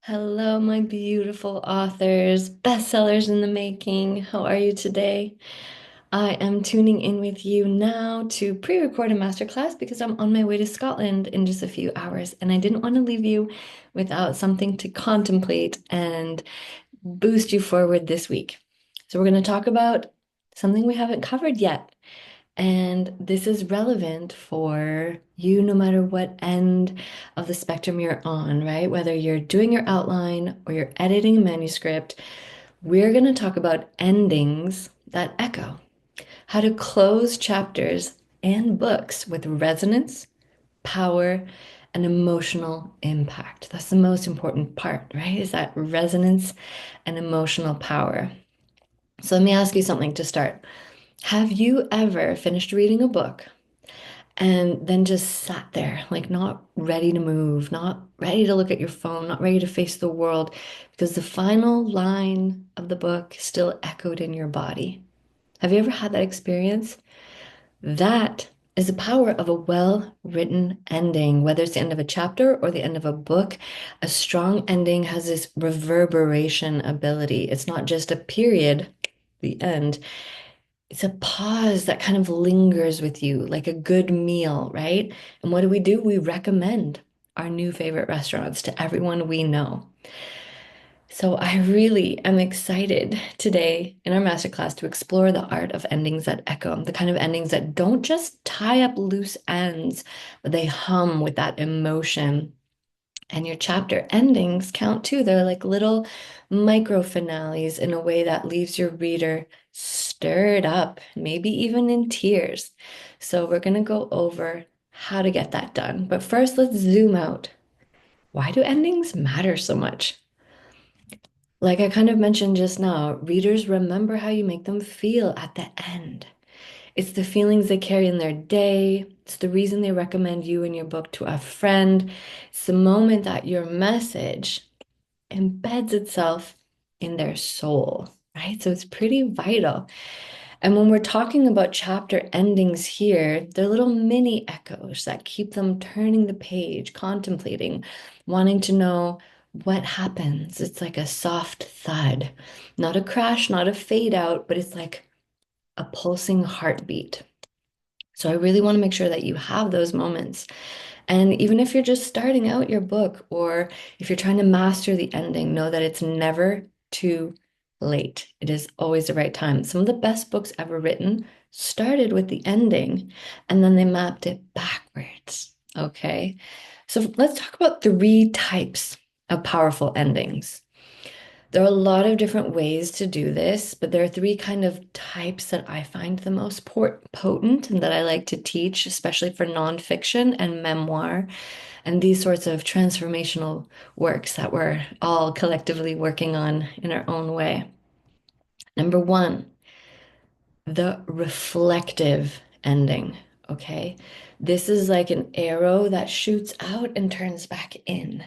Hello, my beautiful authors, bestsellers in the making. How are you today? I am tuning in with you now to pre-record a masterclass because I'm on my way to Scotland in just a few hours, and I didn't want to leave you without something to contemplate and boost you forward this week. So we're going to talk about something we haven't covered yet. And this is relevant for you no matter what end of the spectrum you're on, right? Whether you're doing your outline or you're editing a manuscript, we're going to talk about endings that echo, how to close chapters and books with resonance, power, and emotional impact. That's the most important part, right? Is that resonance and emotional power. So let me ask you something to start. Have you ever finished reading a book and then just sat there, like not ready to move, not ready to look at your phone, not ready to face the world, because the final line of the book still echoed in your body? Have you ever had that experience? That is the power of a well-written ending, whether it's the end of a chapter or the end of a book. A strong ending has this reverberation ability. It's not just a period, the end. It's a pause that kind of lingers with you like a good meal, right? And what do? We recommend our new favorite restaurants to everyone we know. So I really am excited today in our masterclass to explore the art of endings that echo, the kind of endings that don't just tie up loose ends, but they hum with that emotion. And your chapter endings count too. They're like little micro finales in a way that leaves your reader stirred up, maybe even in tears. So we're going to go over how to get that done. But first, let's zoom out. Why do endings matter so much? Like I kind of mentioned just now, readers remember how you make them feel at the end. It's the feelings they carry in their day. It's the reason they recommend you and your book to a friend. It's the moment that your message embeds itself in their soul, right? So it's pretty vital. And when we're talking about chapter endings here, they're little mini echoes that keep them turning the page, contemplating, wanting to know what happens. It's like a soft thud, not a crash, not a fade out, but it's like a pulsing heartbeat. So I really want to make sure that you have those moments. And even if you're just starting out your book or if you're trying to master the ending, know that it's never too late. It is always the right time. Some of the best books ever written started with the ending and then they mapped it backwards. Okay. So let's talk about three types of powerful endings. There are a lot of different ways to do this, but there are three kind of types that I find the most potent and that I like to teach, especially for nonfiction and memoir and these sorts of transformational works that we're all collectively working on in our own way. Number one, the reflective ending. Okay. This is like an arrow that shoots out and turns back in.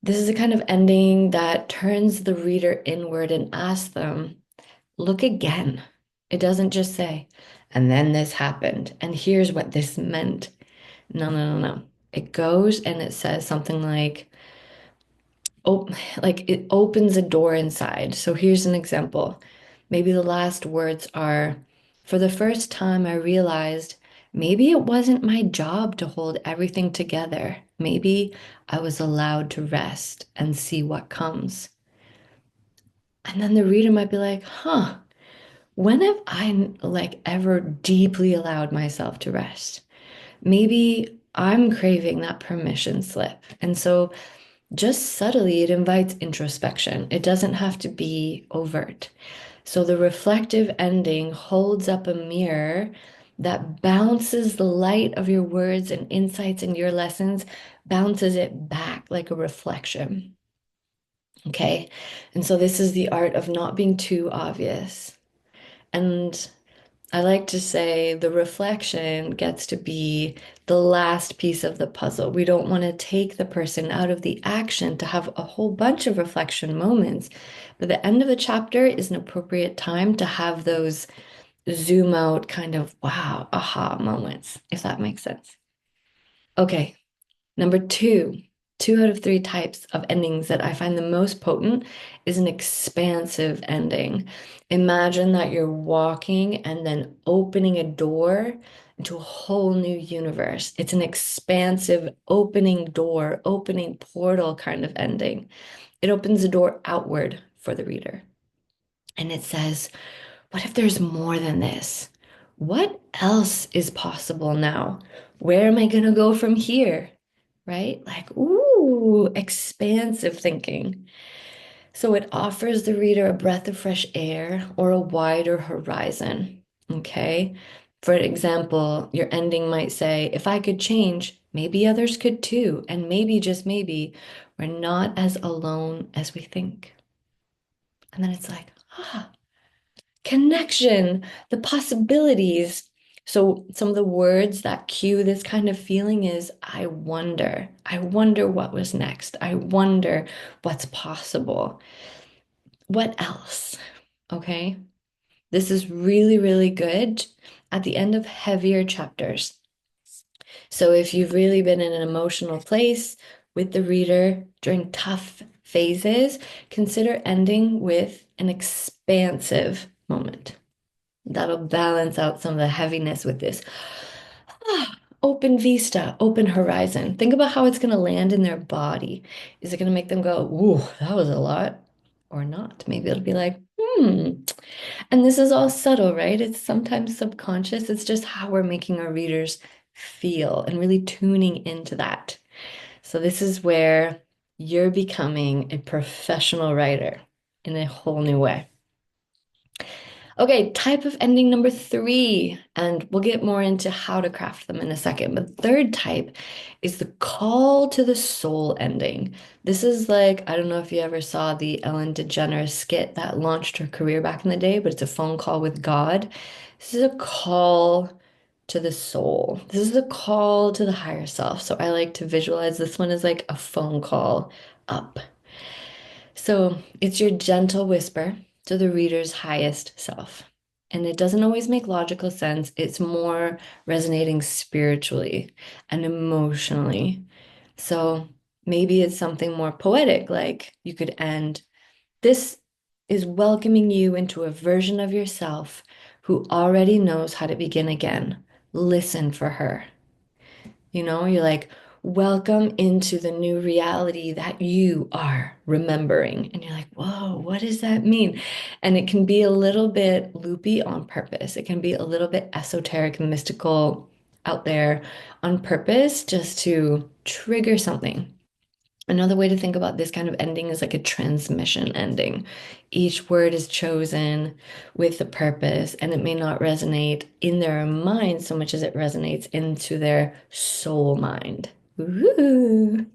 This is a kind of ending that turns the reader inward and asks them, look again. It doesn't just say, and then this happened, and here's what this meant. No, no, no, no. It goes and it says something like, oh, like it opens a door inside. So here's an example. Maybe the last words are, for the first time, I realized maybe it wasn't my job to hold everything together. Maybe I was allowed to rest and see what comes. And then the reader might be like, huh, when have I like ever deeply allowed myself to rest? Maybe I'm craving that permission slip. And so just subtly, it invites introspection. It doesn't have to be overt. So the reflective ending holds up a mirror that bounces the light of your words and insights and your lessons, bounces it back like a reflection. Okay. And so this is the art of not being too obvious. And I like to say the reflection gets to be the last piece of the puzzle. We don't want to take the person out of the action to have a whole bunch of reflection moments. But the end of the chapter is an appropriate time to have those zoom out kind of wow, aha moments, if that makes sense. Okay, number two. Two out of three types of endings that I find the most potent is an expansive ending. Imagine that you're walking and then opening a door into a whole new universe. It's an expansive opening door, opening portal kind of ending. It opens the door outward for the reader. And it says, what if there's more than this? What else is possible now? Where am I going to go from here? Right? Like, ooh, expansive thinking. So it offers the reader a breath of fresh air or a wider horizon. Okay. For example, your ending might say, if I could change, maybe others could too. And maybe, just maybe, we're not as alone as we think. And then it's like, ah, connection, the possibilities. So some of the words that cue this kind of feeling is I wonder. I wonder what was next. I wonder what's possible. What else? Okay. This is really, really good at the end of heavier chapters. So if you've really been in an emotional place with the reader during tough phases, consider ending with an expansive moment. That'll balance out some of the heaviness with this. Open vista, open horizon. Think about how it's going to land in their body. Is it going to make them go, ooh, that was a lot, or not? Maybe it'll be like, hmm. And this is all subtle, right? It's sometimes subconscious. It's just how we're making our readers feel and really tuning into that. So this is where you're becoming a professional writer in a whole new way. Okay, type of ending number three, and we'll get more into how to craft them in a second. But third type is the call to the soul ending. This is like, I don't know if you ever saw the Ellen DeGeneres skit that launched her career back in the day, but it's a phone call with God. This is a call to the soul. This is a call to the higher self. So I like to visualize this one as like a phone call up. So it's your gentle whisper to the reader's highest self. And it doesn't always make logical sense. It's more resonating spiritually and emotionally. So maybe it's something more poetic, like you could end, this is welcoming you into a version of yourself who already knows how to begin again. Listen for her. You're like, welcome into the new reality that you are remembering. And you're like, whoa, what does that mean? And it can be a little bit loopy on purpose. It can be a little bit esoteric and mystical out there on purpose just to trigger something. Another way to think about this kind of ending is like a transmission ending. Each word is chosen with a purpose, and it may not resonate in their mind so much as it resonates into their soul mind. Ooh.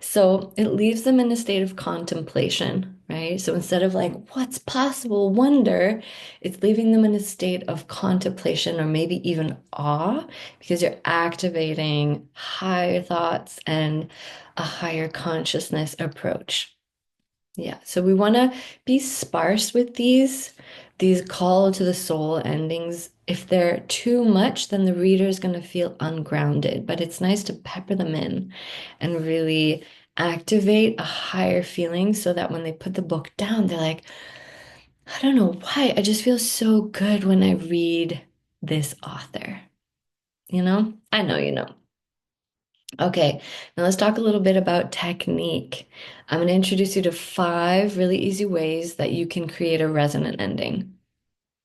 So it leaves them in a state of contemplation, right? So instead of like, what's possible, wonder, it's leaving them in a state of contemplation or maybe even awe because you're activating higher thoughts and a higher consciousness approach. Yeah, so we want to be sparse with these call to the soul endings. If they're too much, then the reader is going to feel ungrounded, but it's nice to pepper them in and really activate a higher feeling so that when they put the book down, they're like, I don't know why, I just feel so good when I read this author. I know you know. Okay, now let's talk a little bit about technique. I'm going to introduce you to five really easy ways that you can create a resonant ending.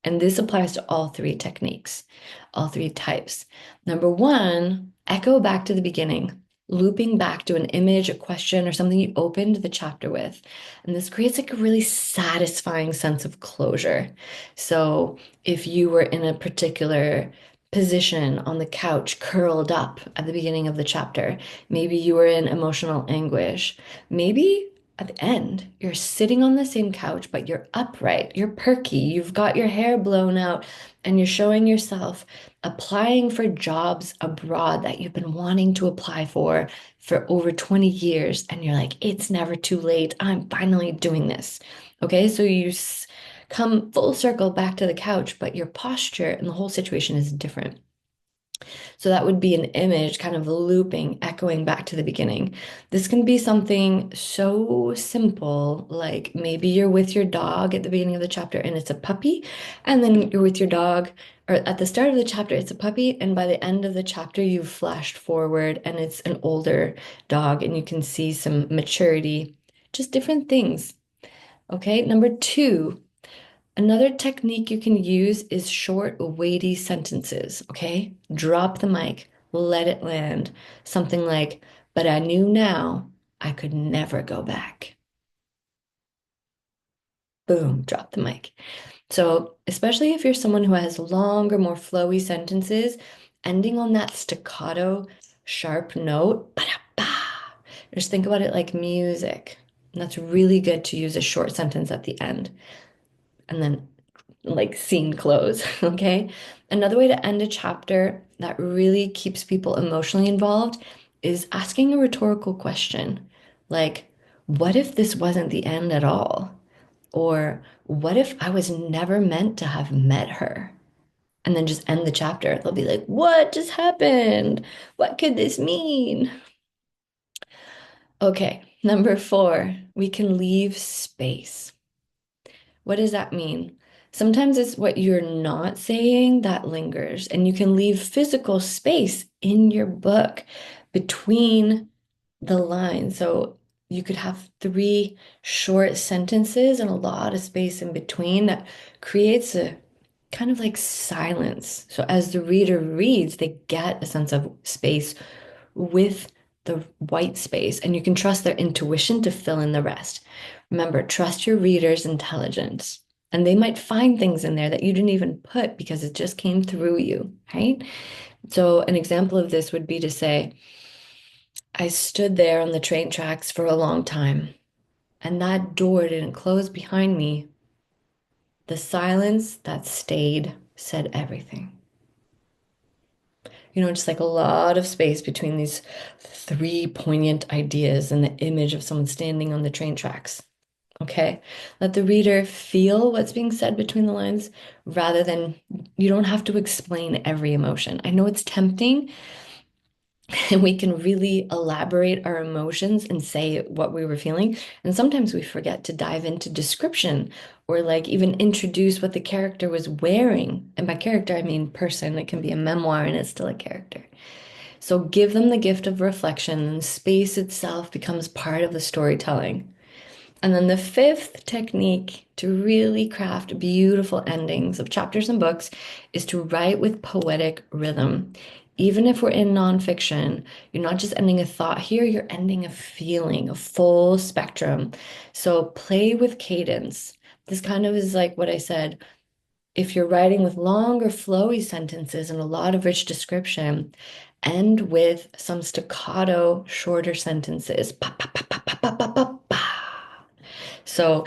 And this applies to all three techniques, all three types. Number one, echo back to the beginning, looping back to an image, a question, or something you opened the chapter with. And this creates like a really satisfying sense of closure. So if you were in a particular position on the couch, curled up at the beginning of the chapter, maybe you were in emotional anguish, maybe at the end, you're sitting on the same couch, but you're upright, you're perky, you've got your hair blown out, and you're showing yourself applying for jobs abroad that you've been wanting to apply for over 20 years. And you're like, it's never too late. I'm finally doing this. Okay, so come full circle back to the couch, but your posture and the whole situation is different. So that would be an image kind of looping, echoing back to the beginning. This can be something so simple, like maybe you're with your dog at the beginning of the chapter and it's a puppy, and then you're with your dog, or at the start of the chapter, it's a puppy, and by the end of the chapter, you've flashed forward and it's an older dog, and you can see some maturity, just different things. Okay, number two. Another technique you can use is short, weighty sentences, okay? Drop the mic, let it land. Something like, but I knew now I could never go back. Boom, drop the mic. So, especially if you're someone who has longer, more flowy sentences, ending on that staccato, sharp note, ba-da-ba. Just think about it like music. And that's really good to use a short sentence at the end. And then like scene close, okay? Another way to end a chapter that really keeps people emotionally involved is asking a rhetorical question. Like, what if this wasn't the end at all? Or what if I was never meant to have met her? And then just end the chapter. They'll be like, what just happened? What could this mean? Okay, number four, we can leave space. What does that mean? Sometimes it's what you're not saying that lingers, and you can leave physical space in your book between the lines. So you could have three short sentences and a lot of space in between that creates a kind of like silence. So as the reader reads, they get a sense of space with the white space, and you can trust their intuition to fill in the rest. Remember, trust your reader's intelligence, and they might find things in there that you didn't even put because it just came through you, right? So, an example of this would be to say, I stood there on the train tracks for a long time, and that door didn't close behind me. The silence that stayed said everything. Just like a lot of space between these three poignant ideas and the image of someone standing on the train tracks. Okay. Let the reader feel what's being said between the lines rather than you don't have to explain every emotion. I know it's tempting and we can really elaborate our emotions and say what we were feeling. And sometimes we forget to dive into description or like even introduce what the character was wearing. And by character, I mean person. It can be a memoir and it's still a character. So give them the gift of reflection, and space itself becomes part of the storytelling. And then the fifth technique to really craft beautiful endings of chapters and books is to write with poetic rhythm. Even if we're in nonfiction, you're not just ending a thought here, you're ending a feeling, a full spectrum. So play with cadence. This kind of is like what I said. If you're writing with longer, flowy sentences and a lot of rich description, end with some staccato, shorter sentences. Pa, pa, pa, pa, pa, pa, pa, pa, pa. So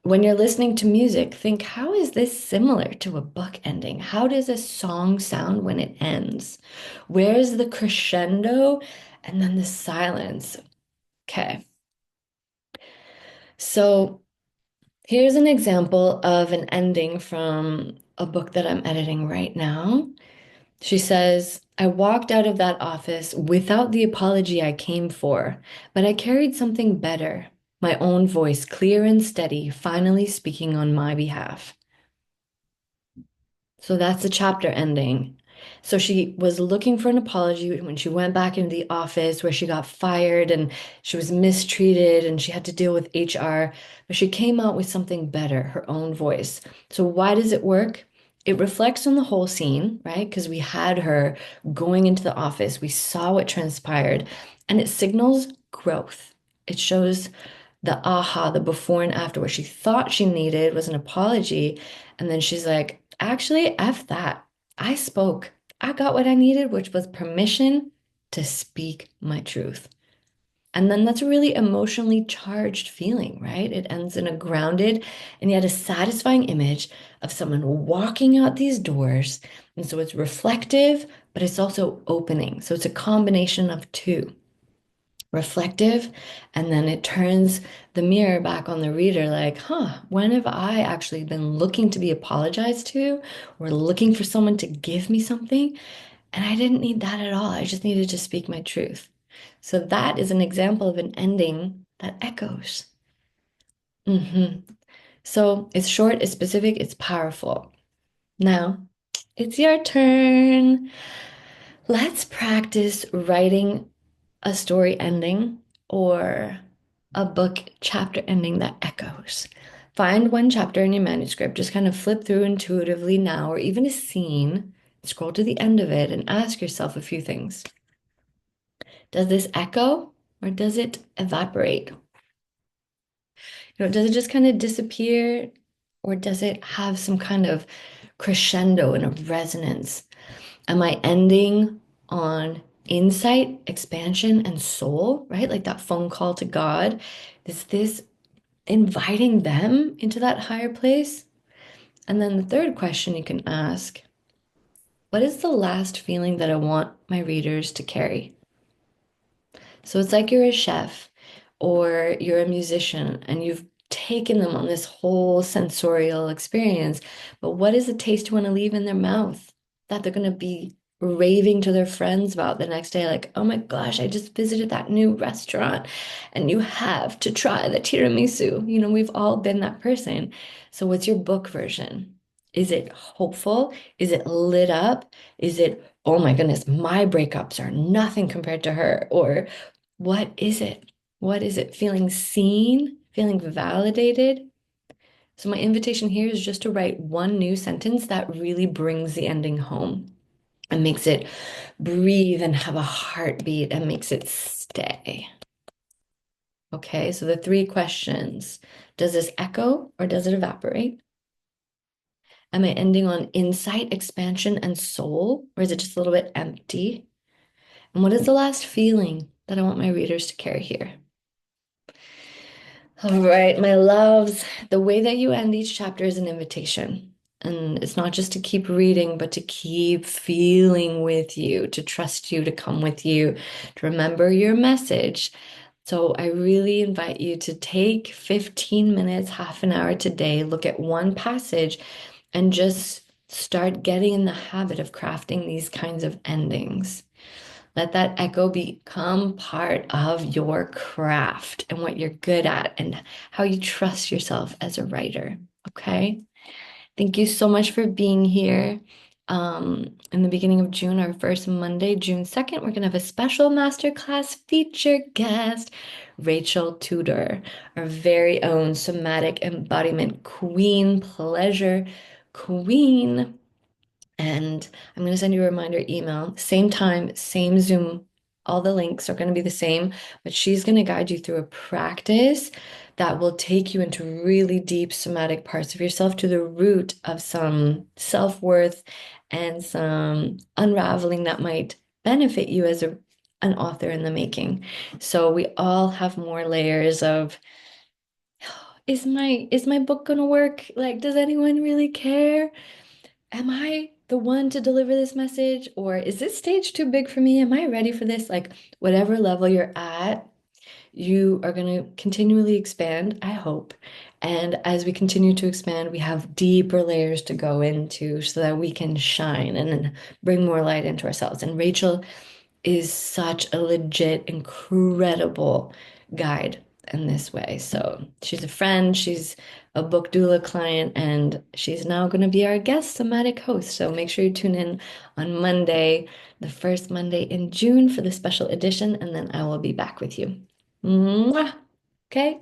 when you're listening to music, think, how is this similar to a book ending? How does a song sound when it ends? Where's the crescendo and then the silence? Okay. So here's an example of an ending from a book that I'm editing right now. She says, I walked out of that office without the apology I came for, but I carried something better, my own voice, clear and steady, finally speaking on my behalf. So that's the chapter ending. So she was looking for an apology when she went back into the office where she got fired and she was mistreated and she had to deal with HR, but she came out with something better, her own voice. So why does it work? It reflects on the whole scene, right? Because we had her going into the office, we saw what transpired, and it signals growth. It shows the aha, the before and after. What she thought she needed was an apology. And then she's like, actually, F that. I spoke. I got what I needed, which was permission to speak my truth. And then that's a really emotionally charged feeling, right? It ends in a grounded and yet a satisfying image of someone walking out these doors. And so it's reflective, but it's also opening. So it's a combination of two, reflective, and then it turns the mirror back on the reader like, huh, when have I actually been looking to be apologized to or looking for someone to give me something? And I didn't need that at all. I just needed to speak my truth. So that is an example of an ending that echoes. hmm So it's short, it's specific, it's powerful. Now it's your turn. Let's practice writing a story ending or a book chapter ending that echoes. Find one chapter in your manuscript, just kind of flip through intuitively now, or even a scene, scroll to the end of it, and ask yourself a few things. Does this echo or does it evaporate? Does it just kind of disappear or does it have some kind of crescendo and a resonance? Am I ending on insight, expansion, and soul, right? Like that phone call to God. Is this inviting them into that higher place? And then the third question you can ask, what is the last feeling that I want my readers to carry? So it's like you're a chef or you're a musician and you've taken them on this whole sensorial experience. But what is the taste you want to leave in their mouth that they're going to be raving to their friends about the next day? Like, oh my gosh, I just visited that new restaurant and you have to try the tiramisu. We've all been that person. So what's your book version? Is it hopeful? Is it lit up? Is it, oh my goodness, my breakups are nothing compared to her? Or what is it? What is it? Feeling seen, feeling validated. So, my invitation here is just to write one new sentence that really brings the ending home and makes it breathe and have a heartbeat and makes it stay. Okay, so the three questions. Does this echo or does it evaporate? Am I ending on insight, expansion, and soul, or is it just a little bit empty? And what is the last feeling that I want my readers to carry here? All right, my loves, the way that you end each chapter is an invitation. And it's not just to keep reading, but to keep feeling with you, to trust you, to come with you, to remember your message. So I really invite you to take 15 minutes, half an hour today, look at one passage, and just start getting in the habit of crafting these kinds of endings. Let that echo become part of your craft and what you're good at and how you trust yourself as a writer. Okay. Thank you so much for being here. In the beginning of June, our first Monday, June 2nd, we're going to have a special masterclass feature guest, Rachel Tudor, our very own somatic embodiment queen, pleasure queen. And I'm going to send you a reminder email, same time, same Zoom. All the links are going to be the same, but she's going to guide you through a practice that will take you into really deep somatic parts of yourself to the root of some self-worth and some unraveling that might benefit you as an author in the making. So we all have more layers of is my book going to work? Like, does anyone really care? Am I the one to deliver this message? Or is this stage too big for me? Am I ready for this? Like, whatever level you're at, you are going to continually expand, I hope. And as we continue to expand, we have deeper layers to go into so that we can shine and bring more light into ourselves. And Rachel is such a legit, incredible guide in this way. So she's a friend, she's a book doula client, and she's now going to be our guest somatic host. So make sure you tune in on Monday, the first Monday in June for the special edition, and then I will be back with you. Mwah! Okay.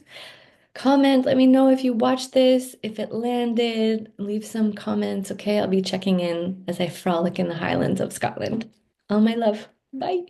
Comment, let me know if you watched this, if it landed, leave some comments, okay? I'll be checking in as I frolic in the Highlands of Scotland. All my love. Bye.